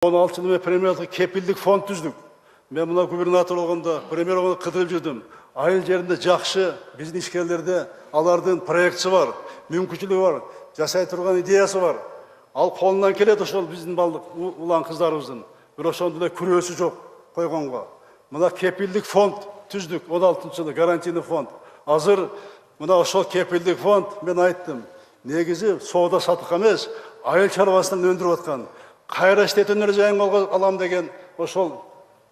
16 жылы премьерлік кепілдік фонд түздік. Мен мына губернатор болғанда, премьер болғанда қыдырып жүрдім. Айыл жерінде жақсы біздің ишкерлерде алардың проектісі бар, мүмкіншілігі бар, жасай тұрған идеясы бар. Ал қолынан келеді ошол біздің улан қыздарыбыздың. Бирок ошондой күрөсү жоқ койгонго. Мына кепилдик фонд түздүк 16 жылы гарантийный фонд. Азыр мына ошол кепилдик фонд мен айттым. Негизи соода сатык эмес, айыл чарбасынан өндүрүп аткан. Кайра иштетүү өнөр-жайын колго алам деген ошол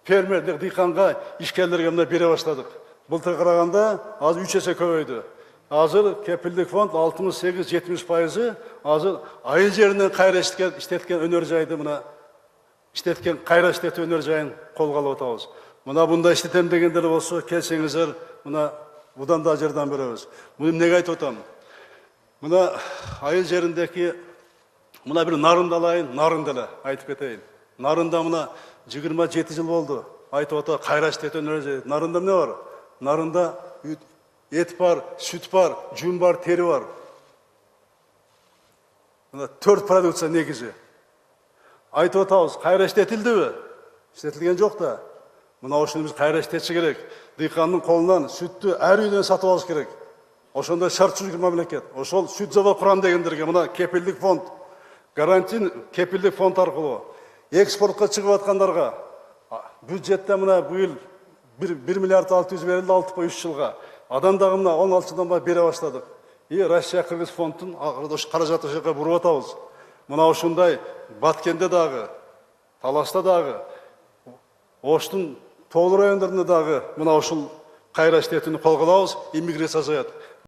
фермерлер, дыйканга, ишкерлерге мына бере баштадык. Былтыр караганда азыр 3 эсе көбөйдү. Азыр кепилдик фонд 68-70% азыр айыл жеринен кайра иштеткен өнөр-жайды мына иштеткен кайра иштетүү өнөр-жайын колго алып атабыз. Мына бундай иштетем дегендер болсо, келсеңиздер, мына будан да жардам беребиз. Муну эмнеге айтып атам? Мына айыл жериндеги мына бир нарынды алайын, нарынды эле айтып кетейин. Нарында мына 27 жыл болду. Айтып ата кайра иштетүү өнөр-жай. Нарында эмне бар? Нарында ет бар, süt бар, жүн бар, тери бар. Мына 4 продукция негизи. Айтып атабыз, кайра иштетилдиби? Иштетилген жок да. Мына ошону биз кайра иштетиши керек. Дыйкандын колунан süттү ар үйдөн сатып алыш керек. Ошондой шарт түзүлгөн мамлекет. Ошол süt завод курам дегендерге мына кепилдик фонд, гарантий кепилдик фонд аркылуу экспортко чыгып аткандарга бюджетте мына быйыл 1 миллиард 600 берилди 6-3 жылга. Адам дагы мына 16 жылдан бере баштадык. Россия Кыргыз фондун каражаты ошоко буруп атабыз. Мына ушундай Баткенде дагы, Таласта дагы, Оштун тоолуу райондорунда дагы мына ушул кайра иштетүүнү колго алабыз, иммиграция азаят.